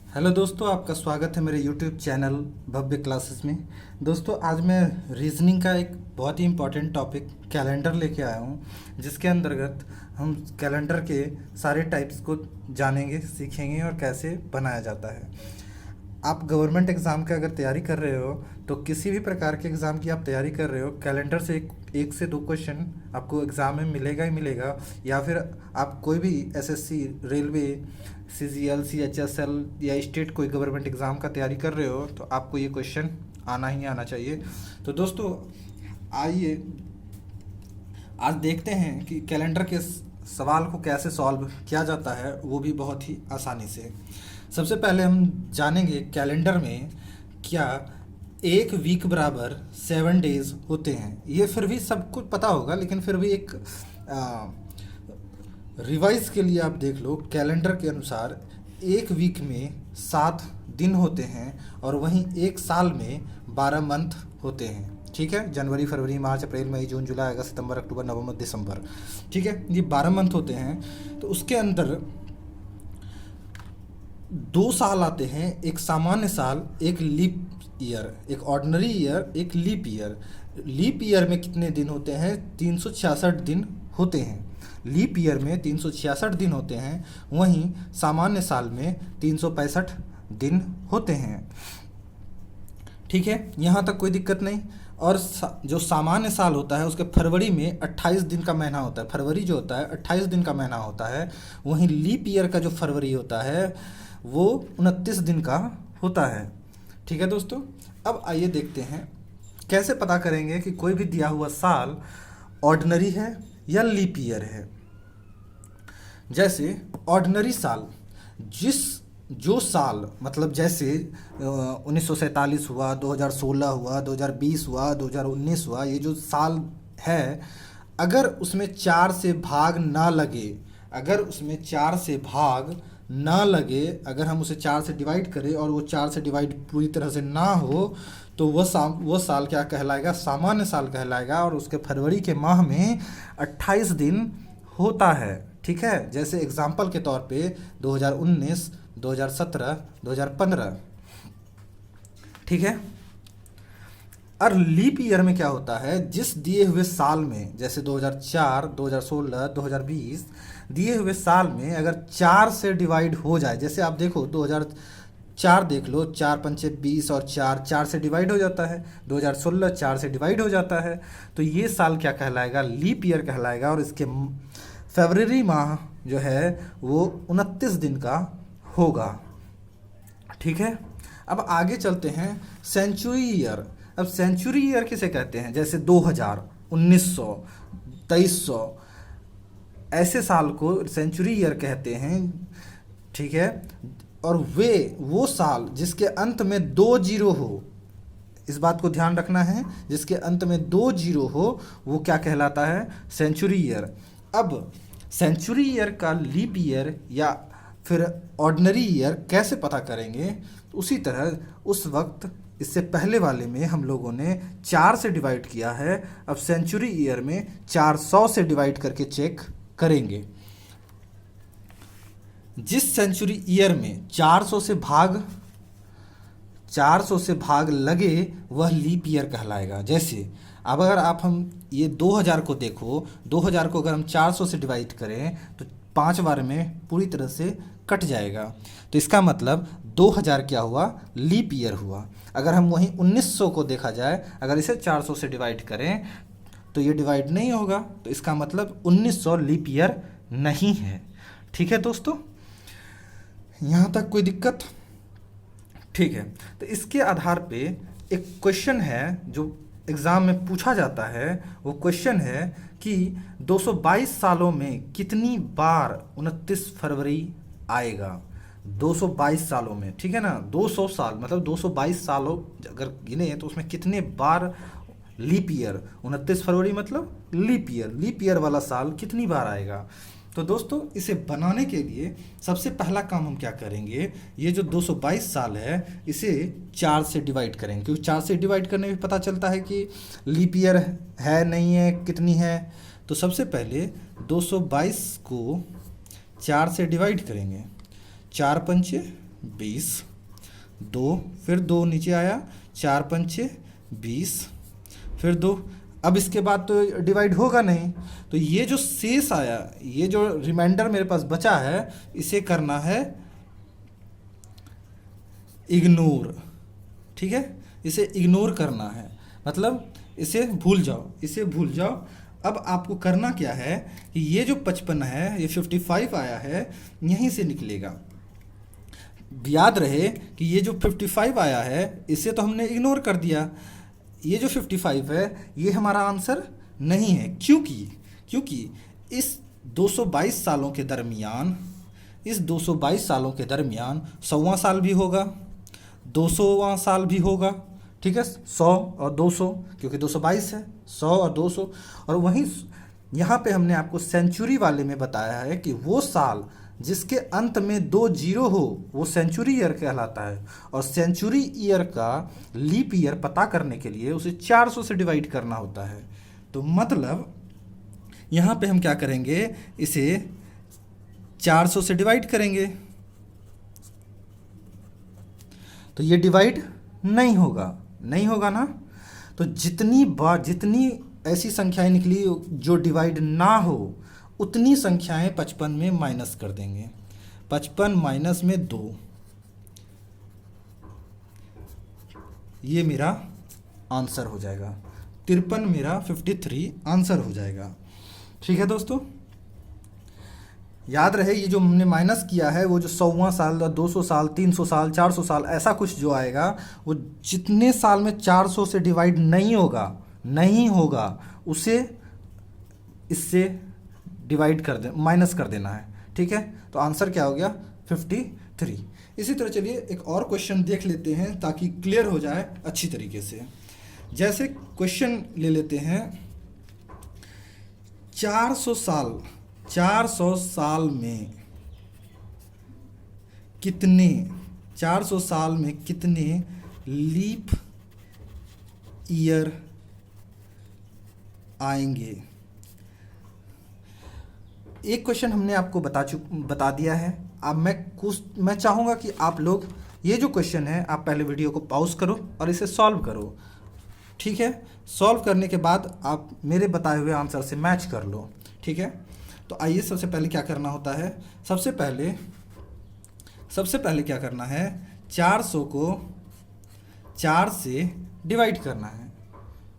Hello दोस्तों, आपका स्वागत है मेरे यूट्यूब चैनल भव्य क्लासेस में। दोस्तों, आज मैं रीजनिंग का एक बहुत ही इम्पोर्टेंट टॉपिक कैलेंडर लेके आया हूँ, जिसके अंतर्गत हम कैलेंडर के सारे टाइप्स को जानेंगे, सीखेंगे और कैसे बनाया जाता है। आप गवर्नमेंट एग्ज़ाम का अगर तैयारी कर रहे हो, तो किसी भी प्रकार के एग्ज़ाम की आप तैयारी कर रहे हो, कैलेंडर से एक से दो क्वेश्चन आपको एग्ज़ाम में मिलेगा ही मिलेगा। या फिर आप कोई भी एसएससी, रेलवे, सीजीएल, सीएचएसएल या स्टेट कोई गवर्नमेंट एग्ज़ाम का तैयारी कर रहे हो, तो आपको ये क्वेश्चन आना ही आना चाहिए। तो दोस्तों, आइए आज देखते हैं कि कैलेंडर के सवाल को कैसे सॉल्व किया जाता है, वो भी बहुत ही आसानी से। सबसे पहले हम जानेंगे कैलेंडर में क्या एक वीक बराबर 7 डेज होते हैं। ये फिर भी सबको पता होगा, लेकिन फिर भी एक रिवाइज के लिए आप देख लो। कैलेंडर के अनुसार एक वीक में 7 दिन होते हैं और वहीं एक साल में 12 मंथ होते हैं। ठीक है, जनवरी, फरवरी, मार्च, अप्रैल, मई, जून, जुलाई, अगस्त, सितंबर, अक्टूबर, नवंबर, दिसंबर। ठीक है, ये 12 मंथ होते हैं। तो उसके अंदर 2 साल आते हैं, एक सामान्य साल, एक लीप ईयर, एक ऑर्डिनरी ईयर, एक लीप ईयर। लीप ईयर में कितने दिन होते हैं? 366 दिन होते हैं। लीप ईयर में 366 दिन होते हैं, वहीं सामान्य साल में 365 दिन होते हैं। ठीक है, यहाँ तक कोई दिक्कत नहीं। और जो सामान्य साल होता है उसके फरवरी में 28 दिन का महीना होता है। फरवरी जो होता है 28 दिन का महीना होता है। वहीं लीप ईयर का जो फरवरी होता है वो 29 दिन का होता है। ठीक है दोस्तों, अब आइए देखते हैं कैसे पता करेंगे कि कोई भी दिया हुआ साल ऑर्डिनरी है या लीप ईयर है। जैसे ऑर्डिनरी साल, जो साल मतलब जैसे 1947 हुआ, 2016 हुआ, 2020 हुआ, 2019 हुआ, ये जो साल है, अगर उसमें 4 से भाग ना लगे, अगर हम उसे 4 से डिवाइड करें और वो 4 से डिवाइड पूरी तरह से ना हो, तो वो साल क्या कहलाएगा? सामान्य साल कहलाएगा। और उसके फरवरी के माह में 28 दिन होता है। ठीक है, जैसे एग्जाम्पल के तौर पे 2019, 2017, 2015। ठीक है, और लीप ईयर में क्या होता है? जिस दिए हुए साल में, जैसे 2004, 2016, 2020 दिए हुए साल में अगर 4 से डिवाइड हो जाए, जैसे आप देखो 2004 देख लो, 4 पंचे 20 और 4 से डिवाइड हो जाता है। 2016 4 से डिवाइड हो जाता है। तो ये साल क्या कहलाएगा? लीप ईयर कहलाएगा। और इसके फरवरी माह जो है वो 29 दिन का होगा। ठीक है, अब आगे चलते हैं सेंचुरी ईयर। अब सेंचुरी ईयर किसे कहते हैं? जैसे 2000, 1900, 2300, ऐसे साल को सेंचुरी ईयर कहते हैं। ठीक है, और वो साल जिसके अंत में 2 जीरो हो, इस बात को ध्यान रखना है, जिसके अंत में 2 जीरो हो वो क्या कहलाता है? Century year. अब सेंचुरी ईयर का लीप ईयर या फिर ऑर्डिनरी ईयर कैसे पता करेंगे? उसी तरह उस वक्त इससे पहले वाले में हम लोगों ने 4 से डिवाइड किया है। अब सेंचुरी ईयर में 400 से डिवाइड करके चेक करेंगे। जिस सेंचुरी ईयर में 400 से भाग लगे वह लीप ईयर कहलाएगा। जैसे अब अगर हम ये 2000 को देखो, 2000 को अगर हम 400 से डिवाइड करें तो 5 बार में पूरी तरह से कट जाएगा। तो इसका मतलब 2000 क्या हुआ? लीप ईयर हुआ। अगर हम वहीं 1900 को देखा जाए, अगर इसे 400 से डिवाइड करें तो ये डिवाइड नहीं होगा, तो इसका मतलब 1900 लीप ईयर नहीं है। ठीक है दोस्तों, यहाँ तक कोई दिक्कत? ठीक है, तो इसके आधार पे एक क्वेश्चन है जो एग्ज़ाम में पूछा जाता है। वो क्वेश्चन है कि 222 सालों में कितनी बार 29 फरवरी आएगा? 222 सालों में, ठीक है ना, 200 साल मतलब 222 सालों अगर गिने तो उसमें कितने बार लीप ईयर, 29 फरवरी मतलब लीप ईयर वाला साल कितनी बार आएगा? तो दोस्तों, इसे बनाने के लिए सबसे पहला काम हम क्या करेंगे? ये जो 222 साल है इसे 4 से डिवाइड करेंगे, क्योंकि 4 से डिवाइड करने में पता चलता है कि लीप ईयर है नहीं है, कितनी है। तो सबसे पहले 222 को 4 से डिवाइड करेंगे। 4 पंचे 20, 2, फिर 2 नीचे आया, 4 पंचे 20, फिर 2। अब इसके बाद तो डिवाइड होगा नहीं, तो ये जो शेष आया, ये जो रिमाइंडर मेरे पास बचा है, इसे करना है इग्नोर। ठीक है, इसे इग्नोर करना है, मतलब इसे भूल जाओ, इसे भूल जाओ। अब आपको करना क्या है कि ये जो 55 है, ये 55 आया है, यहीं से निकलेगा। याद रहे कि ये जो 55 आया है, इसे तो हमने इग्नोर कर दिया। ये जो 55 है, ये हमारा आंसर नहीं है। क्योंकि इस 222 सालों के दरमियान, इस 222 सालों के दरमियान 100वां साल भी होगा, 200वां साल भी होगा। ठीक है, 100 और 200, क्योंकि 222 है, 100 और 200। और वहीं यहाँ पे हमने आपको सेंचुरी वाले में बताया है कि वो साल जिसके अंत में 2 जीरो हो, वो सेंचुरी ईयर कहलाता है। और सेंचुरी ईयर का लीप ईयर पता करने के लिए उसे 400 से डिवाइड करना होता है। तो मतलब यहाँ पे हम क्या करेंगे, इसे 400 से डिवाइड करेंगे, तो ये डिवाइड नहीं होगा ना। तो जितनी ऐसी संख्याएं निकली जो डिवाइड ना हो, उतनी संख्याएं 55 में माइनस कर देंगे। 55 माइनस में 2, ये मेरा आंसर हो जाएगा। 53 मेरा 53 आंसर हो जाएगा। ठीक है दोस्तों, याद रहे ये जो हमने माइनस किया है, वो जो 100वां साल, 200 साल, 300 साल, 400 साल, ऐसा कुछ जो आएगा, वो जितने साल में 400 से डिवाइड नहीं होगा उसे इससे डिवाइड कर दे, माइनस कर देना है। ठीक है, तो आंसर क्या हो गया, 53। इसी तरह चलिए एक और क्वेश्चन देख लेते हैं ताकि क्लियर हो जाए अच्छी तरीके से। जैसे क्वेश्चन ले लेते हैं, 400 साल में कितने लीप ईयर आएंगे। एक क्वेश्चन हमने आपको बता दिया है। अब मैं चाहूँगा कि आप लोग ये जो क्वेश्चन है, आप पहले वीडियो को पॉज करो और इसे सॉल्व करो। ठीक है, सॉल्व करने के बाद आप मेरे बताए हुए आंसर से मैच कर लो। ठीक है, तो आइए सबसे पहले क्या करना होता है, सबसे पहले क्या करना है, 400 को 4 से डिवाइड करना है।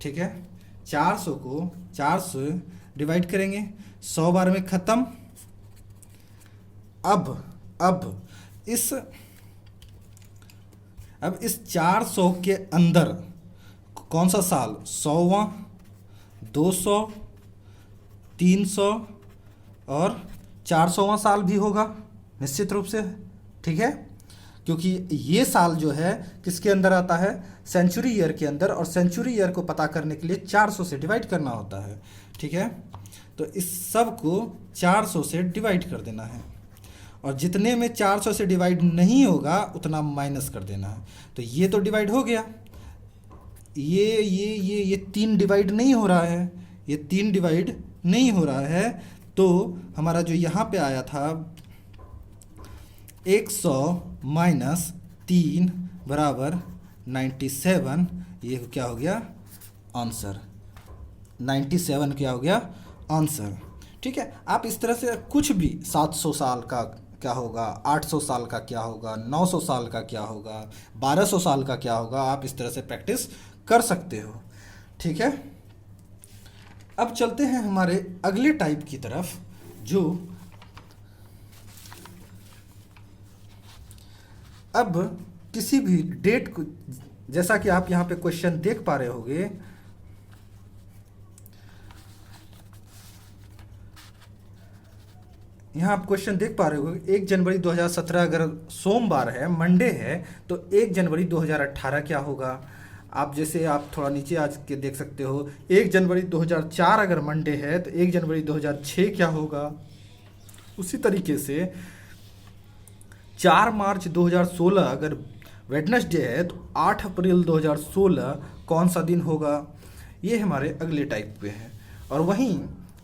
ठीक है, 400 को 4 से डिवाइड करेंगे, 100 बार में ख़त्म। अब इस 400 के अंदर कौन सा साल, 100वां, 200, 300 और 400वां साल भी होगा निश्चित रूप से। ठीक है, क्योंकि ये साल जो है किसके अंदर आता है, सेंचुरी ईयर के अंदर, और सेंचुरी ईयर को पता करने के लिए 400 से डिवाइड करना होता है। ठीक है, तो इस सब को 400 से डिवाइड कर देना है, और जितने में 400 से डिवाइड नहीं होगा उतना माइनस कर देना है। तो ये तो डिवाइड हो गया, ये 3 डिवाइड नहीं हो रहा है, ये 3 डिवाइड नहीं हो रहा है। तो हमारा जो यहाँ पे आया था 100 माइनस 3 बराबर 97, ये क्या हो गया आंसर, 97 क्या हो गया आंसर। ठीक है, आप इस तरह से कुछ भी 700 साल का क्या होगा, 800 साल का क्या होगा, 900 साल का क्या होगा, 1200 साल का क्या होगा, आप इस तरह से प्रैक्टिस कर सकते हो। ठीक है, अब चलते हैं हमारे अगले टाइप की तरफ, जो अब किसी भी डेट को, जैसा कि आप यहाँ पे क्वेश्चन देख पा रहे होंगे, यहाँ आप क्वेश्चन देख पा रहे होंगे, 1 जनवरी 2017 अगर सोमवार है, मंडे है, तो 1 जनवरी 2018 क्या होगा। आप जैसे आप थोड़ा नीचे आज के देख सकते हो, 1 जनवरी 2004 अगर मंडे है तो 1 जनवरी 2006 क्या होगा। उसी तरीके से 4 मार्च 2016 अगर वेडनेसडे है तो 8 अप्रैल 2016 कौन सा दिन होगा। ये हमारे अगले टाइप पे है। और वहीं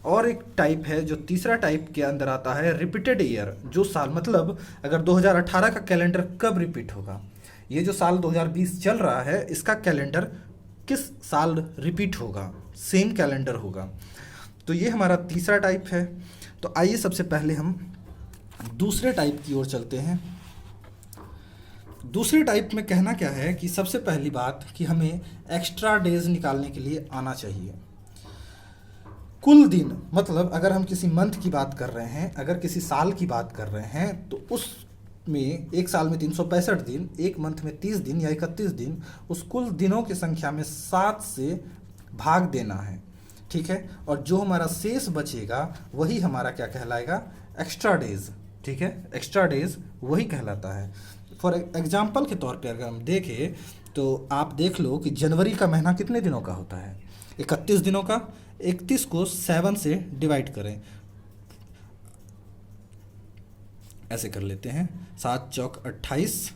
और एक टाइप है जो तीसरा टाइप के अंदर आता है रिपीटेड ईयर, जो साल मतलब अगर 2018 का कैलेंडर कब रिपीट होगा, ये जो साल 2020 चल रहा है इसका कैलेंडर किस साल रिपीट होगा, सेम कैलेंडर होगा। तो ये हमारा तीसरा टाइप है। तो आइए सबसे पहले हम दूसरे टाइप की ओर चलते हैं। दूसरे टाइप में कहना क्या है कि सबसे पहली बात कि हमें एक्स्ट्रा डेज निकालने के लिए आना चाहिए। कुल दिन मतलब अगर हम किसी मंथ की बात कर रहे हैं, अगर किसी साल की बात कर रहे हैं, तो उसमें एक साल में 365 दिन, एक मंथ में 30 दिन या 31 दिन, उस कुल दिनों की संख्या में 7 से भाग देना है, ठीक है। और जो हमारा शेष बचेगा वही हमारा क्या कहलाएगा, एक्स्ट्रा डेज, ठीक है। एक्स्ट्रा डेज वही कहलाता है। फॉर एग्जाम्पल के तौर पे अगर हम देखें तो आप देख लो कि जनवरी का महीना कितने दिनों का होता है, 31 दिनों का। 31 को 7 से डिवाइड करें, ऐसे कर लेते हैं, 7 चौक 28,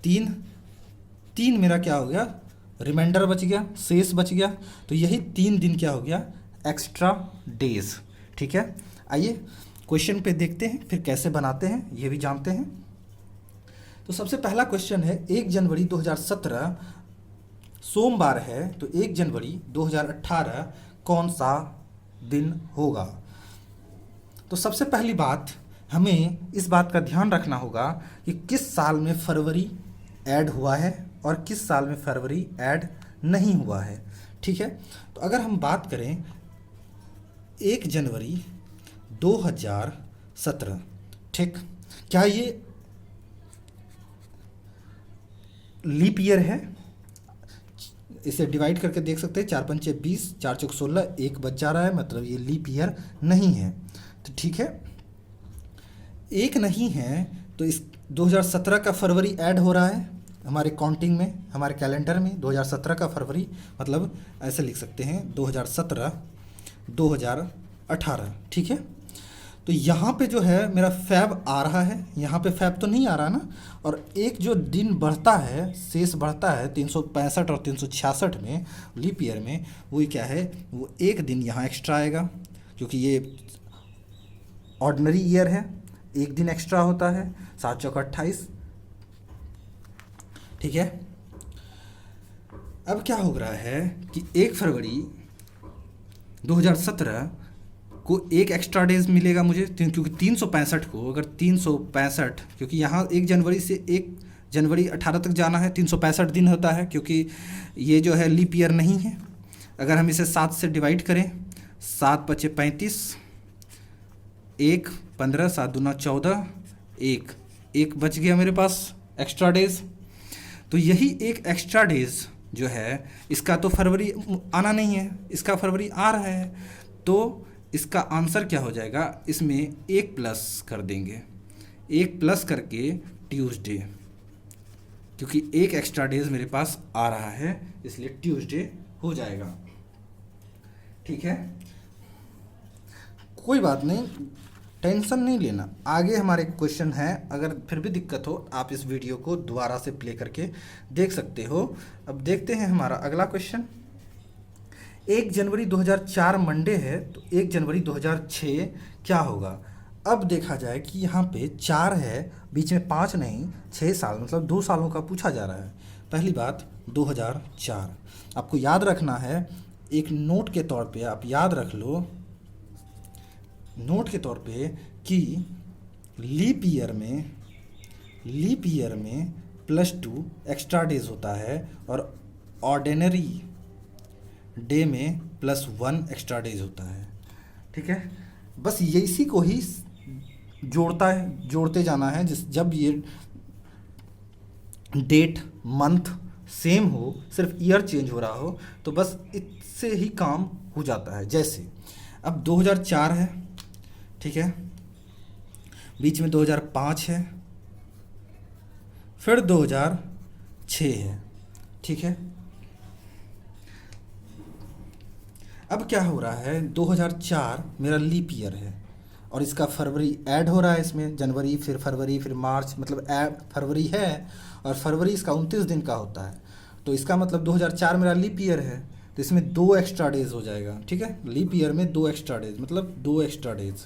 3 मेरा क्या हो गया, रिमाइंडर बच गया, शेष बच गया। तो यही 3 दिन क्या हो गया, एक्स्ट्रा डेज, ठीक है। आइए क्वेश्चन पे देखते हैं, फिर कैसे बनाते हैं ये भी जानते हैं। तो सबसे पहला क्वेश्चन है 1 जनवरी 2017 सोमवार है, तो 1 जनवरी 2018 कौन सा दिन होगा। तो सबसे पहली बात हमें इस बात का ध्यान रखना होगा कि किस साल में फरवरी ऐड हुआ है और किस साल में फरवरी ऐड नहीं हुआ है, ठीक है। तो अगर हम बात करें 1 जनवरी 2017, ठीक, क्या ये लीप ईयर है, इसे डिवाइड करके देख सकते हैं, 4 पंचे 20, 4 चौक 16, 1 बच जा रहा है, मतलब ये लीप ईयर नहीं है। तो ठीक है, एक नहीं है तो इस 2017 का फरवरी ऐड हो रहा है हमारे काउंटिंग में, हमारे कैलेंडर में। 2017 का फरवरी मतलब ऐसे लिख सकते हैं 2017 2018, ठीक है। तो यहाँ पे जो है मेरा फैब आ रहा है, यहाँ पे फैब तो नहीं आ रहा ना। और एक जो दिन बढ़ता है, शेष बढ़ता है 365 और 366 में, लीप ईयर में, वो क्या है, वो एक दिन यहाँ एक्स्ट्रा आएगा, क्योंकि ये ऑर्डिनरी ईयर है, एक दिन एक्स्ट्रा होता है, 7 चौक 28, ठीक है। अब क्या हो रहा है कि 1 फरवरी 2017 को एक एक्स्ट्रा डेज मिलेगा मुझे, क्योंकि 365 को अगर 365, क्योंकि यहाँ 1 जनवरी से 1 जनवरी 18 तक जाना है, 365 दिन होता है, क्योंकि ये जो है लीप ईयर नहीं है। अगर हम इसे 7 से डिवाइड करें, 7 पचे 35, 1 15, 7 दूना 14, 1 बच गया मेरे पास एक्स्ट्रा डेज। तो यही एक एक्स्ट्रा डेज जो है, इसका तो फरवरी आना नहीं है, इसका फरवरी आ रहा है, तो इसका आंसर क्या हो जाएगा, इसमें 1 प्लस कर देंगे, 1 प्लस करके ट्यूसडे, क्योंकि एक एक्स्ट्रा डेज मेरे पास आ रहा है, इसलिए ट्यूसडे हो जाएगा, ठीक है। कोई बात नहीं, टेंशन नहीं लेना। आगे हमारे क्वेश्चन है, अगर फिर भी दिक्कत हो आप इस वीडियो को दोबारा से प्ले करके देख सकते हो। अब देखते हैं हमारा अगला क्वेश्चन। 1 जनवरी 2004 मंडे है, तो 1 जनवरी 2006 क्या होगा। अब देखा जाए कि यहाँ पे 4 है, बीच में 5 नहीं, 6 साल, मतलब 2 सालों का पूछा जा रहा है। पहली बात 2004 आपको याद रखना है, एक नोट के तौर पे आप याद रख लो, नोट के तौर पे, कि लीप ईयर में +2 एक्स्ट्रा डेज होता है और ऑर्डिनरी डे में +1 एक्स्ट्रा डेज होता है, ठीक है। बस ये इसी को ही जोड़ते जाना है, जब ये डेट मंथ सेम हो, सिर्फ ईयर चेंज हो रहा हो, तो बस इससे ही काम हो जाता है। जैसे अब 2004 है, ठीक है, बीच में 2005 है, फिर 2006 है, ठीक है। अब क्या हो रहा है, 2004 मेरा लीप ईयर है और इसका फरवरी ऐड हो रहा है इसमें, जनवरी फिर फरवरी फिर मार्च, मतलब फरवरी है और फरवरी इसका 29 दिन का होता है, तो इसका मतलब 2004 मेरा लीप ईयर है, तो इसमें 2 एक्स्ट्रा डेज हो जाएगा, ठीक है। लीप ईयर में 2 एक्स्ट्रा डेज मतलब 2 एक्स्ट्रा डेज।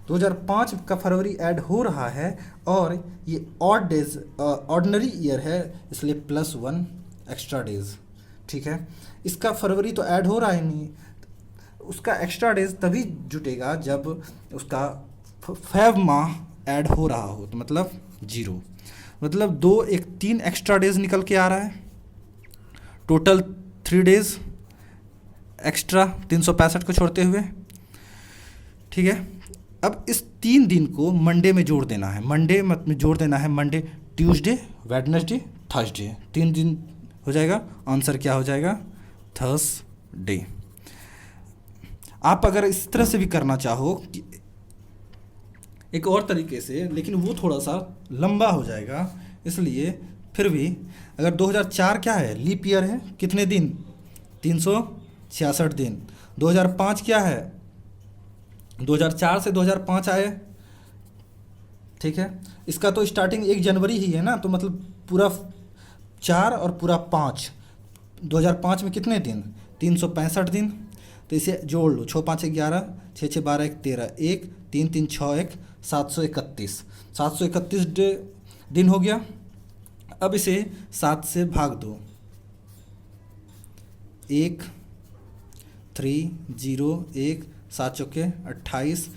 2005 का फरवरी ऐड हो रहा है और ये ऑड डेज ऑर्डिनरी ईयर है, इसलिए +1 एक्स्ट्रा डेज, ठीक है। इसका फरवरी तो ऐड हो रहा है नहीं, उसका एक्स्ट्रा डेज तभी जुटेगा जब उसका फेब माह ऐड हो रहा हो, तो मतलब 0, मतलब 2 1 3 एक्स्ट्रा डेज निकल के आ रहा है, टोटल 3 डेज एक्स्ट्रा 365 को छोड़ते हुए, ठीक है। अब इस 3 दिन को मंडे में जोड़ देना है, मंडे में जोड़ देना है, मंडे ट्यूसडे वेडनेसडे थर्सडे, 3 दिन हो जाएगा। आंसर क्या हो जाएगा? थर्सडे। आप अगर इस तरह से भी करना चाहो कि एक और तरीके से, लेकिन वो थोड़ा सा लंबा हो जाएगा, इसलिए फिर भी अगर 2004 क्या है? लीप ईयर है, कितने दिन? 366 दिन। 2005 क्या है? 2004 से 2005 आए, ठीक है। इसका तो स्टार्टिंग 1 जनवरी ही है ना, तो मतलब पूरा 4 और पूरा 5, 2005 में कितने दिन? 365 दिन। तो इसे जोड़ लो, 6 5 11, 6 6 12 1 13, 1 3 3 6 1 731, 731 दिन हो गया। अब इसे 7 से भाग दो, 1 3 0 1 7 चौके 28,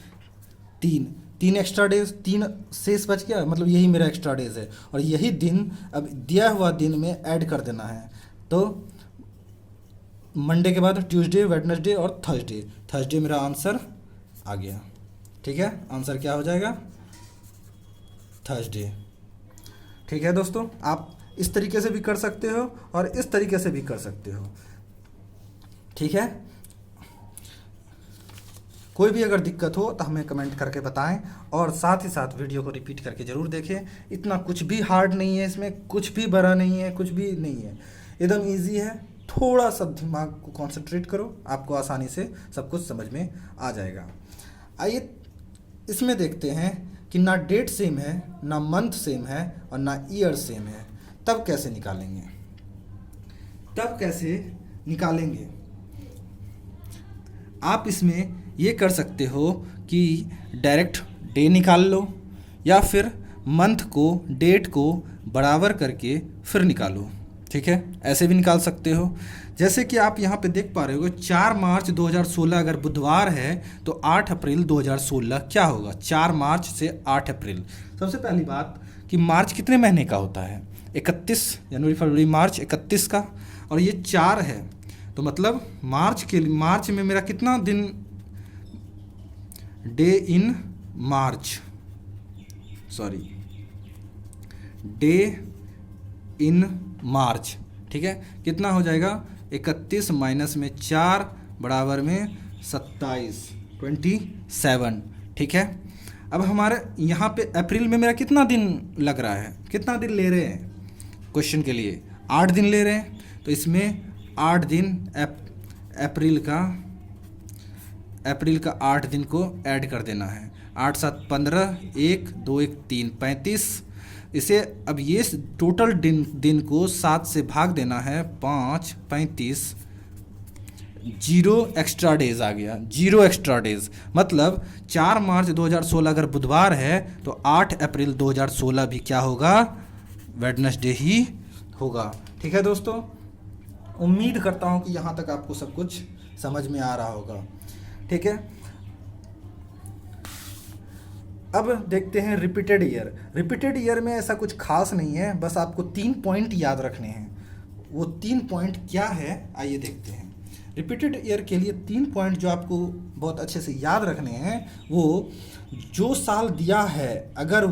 3 एक्स्ट्रा डेज, 3 शेष बच गया, मतलब यही मेरा एक्स्ट्रा डेज है, और यही दिन अब दिया हुआ दिन में ऐड कर देना है। तो मंडे के बाद ट्यूसडे वेडनेसडे और थर्सडे, थर्सडे मेरा आंसर आ गया, ठीक है। आंसर क्या हो जाएगा? थर्सडे, ठीक है दोस्तों। आप इस तरीके से भी कर सकते हो और इस तरीके से भी कर सकते हो, ठीक है। कोई भी अगर दिक्कत हो तो हमें कमेंट करके बताएं, और साथ ही साथ वीडियो को रिपीट करके ज़रूर देखें। इतना कुछ भी हार्ड नहीं है, इसमें कुछ भी बड़ा नहीं है, कुछ भी नहीं है, एकदम इजी है। थोड़ा सा दिमाग को कंसंट्रेट करो, आपको आसानी से सब कुछ समझ में आ जाएगा। आइए इसमें देखते हैं कि ना डेट सेम है, ना मंथ सेम है और ना ईयर सेम है, तब कैसे निकालेंगे? आप इसमें ये कर सकते हो कि डायरेक्ट डे निकाल लो, या फिर मंथ को डेट को बराबर करके फिर निकालो, ठीक है। ऐसे भी निकाल सकते हो। जैसे कि आप यहाँ पे देख पा रहे हो, 4 मार्च 2016 अगर बुधवार है तो 8 अप्रैल 2016 क्या होगा? 4 मार्च से 8 अप्रैल। सबसे पहली बात कि मार्च कितने महीने का होता है? 31, जनवरी फरवरी मार्च 31 का, और ये 4 है, तो मतलब मार्च में मेरा कितना दिन? डे इन मार्च, ठीक है। कितना हो जाएगा? 31 माइनस में 4 बराबर में 27, ठीक है। अब हमारे यहाँ पे अप्रैल में मेरा कितना दिन लग रहा है? कितना दिन ले रहे हैं क्वेश्चन के लिए? 8 दिन ले रहे हैं, तो इसमें 8 दिन अप्रैल का 8 दिन को ऐड कर देना है। 8 7 15, 1 2 1 3 35। इसे अब ये टोटल दिन को 7 से भाग देना है, 5 35, 0 एक्स्ट्रा डेज आ गया, 0 एक्स्ट्रा डेज। मतलब 4 मार्च 2016 अगर बुधवार है तो 8 अप्रैल 2016 भी क्या होगा? वेडनेसडे ही होगा, ठीक है दोस्तों। उम्मीद करता हूँ कि यहाँ तक आपको सब कुछ समझ में आ रहा होगा, ठीक है। अब देखते हैं रिपीटेड ईयर। रिपीटेड ईयर में ऐसा कुछ खास नहीं है, बस आपको 3 पॉइंट याद रखने हैं। वो 3 पॉइंट क्या है, आइए देखते हैं। रिपीटेड ईयर के लिए 3 पॉइंट जो आपको बहुत अच्छे से याद रखने हैं, वो जो साल दिया है अगर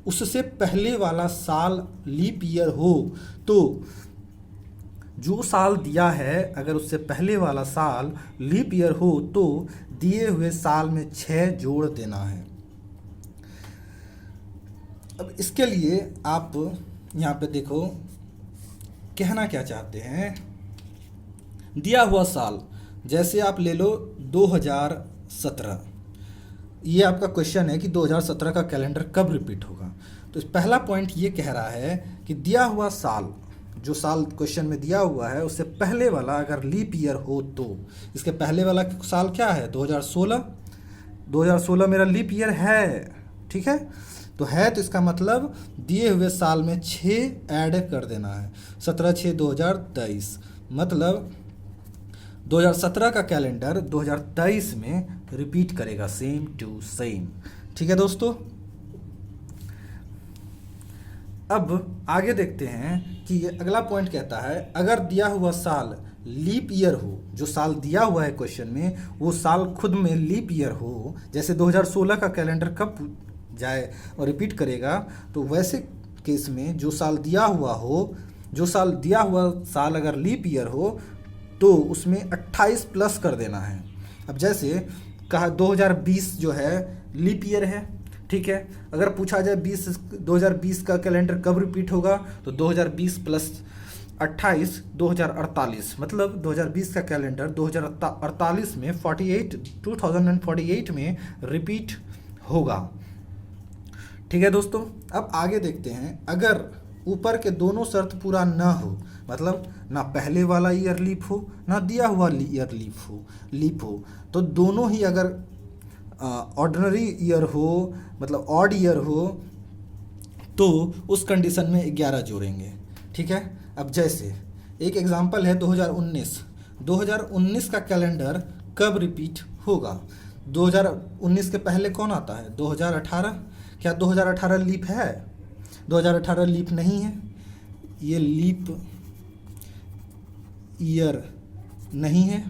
उससे पहले वाला साल लीप ईयर हो, तो जो साल दिया है अगर उससे पहले वाला साल लीप ईयर हो तो दिए हुए साल में 6 जोड़ देना है। अब इसके लिए आप यहाँ पे देखो, कहना क्या चाहते हैं। दिया हुआ साल जैसे आप ले लो 2017, ये आपका क्वेश्चन है कि 2017 का कैलेंडर कब रिपीट होगा। तो पहला पॉइंट ये कह रहा है कि दिया हुआ साल जो साल क्वेश्चन में दिया हुआ है उससे पहले वाला अगर लीप ईयर हो तो, इसके पहले वाला साल क्या है 2016, 2016 मेरा लीप ईयर है, ठीक है। तो है तो इसका मतलब दिए हुए साल में 6 ऐड कर देना है, 17/6/2023, मतलब 2017 का कैलेंडर 2023 में रिपीट करेगा सेम टू सेम, ठीक है दोस्तों। अब आगे देखते हैं कि ये अगला पॉइंट कहता है अगर दिया हुआ साल लीप ईयर हो, जो साल दिया हुआ है क्वेश्चन में वो साल खुद में लीप ईयर हो, जैसे 2016 का कैलेंडर कब जाए और रिपीट करेगा, तो वैसे केस में जो साल दिया हुआ हो, जो साल दिया हुआ साल अगर लीप ईयर हो तो उसमें 28 प्लस कर देना है। अब जैसे कहा 2020 जो है लीप ईयर है, ठीक है। अगर पूछा जाए 2020 का कैलेंडर कब रिपीट होगा तो 2020 प्लस 28 2048, मतलब 2020 का कैलेंडर 2048 में 2048 में रिपीट होगा, ठीक है दोस्तों। अब आगे देखते हैं अगर ऊपर के दोनों शर्त पूरा ना हो, मतलब ना पहले वाला ईयर लीप हो ना दिया हुआ ईयर लीप हो, तो दोनों ही अगर ऑर्डिनरी ईयर हो, मतलब ऑड ईयर हो, तो उस कंडीशन में 11 जोड़ेंगे, ठीक है। अब जैसे एक एग्जांपल है 2019 का कैलेंडर कब रिपीट होगा। 2019 के पहले कौन आता है 2018, क्या 2018 लीप है? 2018 लीप नहीं है, ये लीप ईयर नहीं है।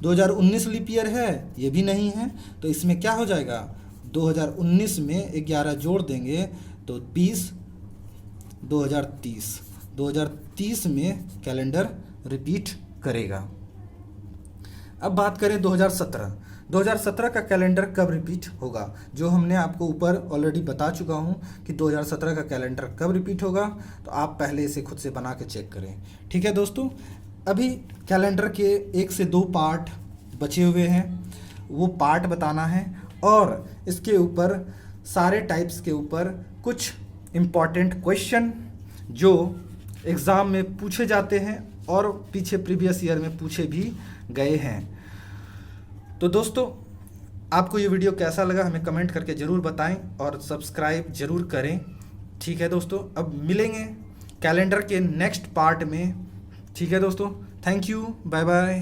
2019 लीप ईयर है, ये भी नहीं है। तो इसमें क्या हो जाएगा 2019 में 11 जोड़ देंगे तो 20 2030 में कैलेंडर रिपीट करेगा। अब बात करें 2017 का कैलेंडर कब रिपीट होगा, जो हमने आपको ऊपर ऑलरेडी बता चुका हूं कि 2017 का कैलेंडर कब रिपीट होगा, तो आप पहले इसे खुद से बना के चेक करें, ठीक है दोस्तों। अभी कैलेंडर के 1 से 2 पार्ट बचे हुए हैं, वो पार्ट बताना है और इसके ऊपर सारे टाइप्स के ऊपर कुछ इम्पॉर्टेंट क्वेश्चन जो एग्ज़ाम में पूछे जाते हैं और पीछे प्रीवियस ईयर में पूछे भी गए हैं। तो दोस्तों आपको ये वीडियो कैसा लगा हमें कमेंट करके ज़रूर बताएं और सब्सक्राइब ज़रूर करें, ठीक है दोस्तों। अब मिलेंगे कैलेंडर के नेक्स्ट पार्ट में, ठीक है दोस्तों। Thank you, bye bye.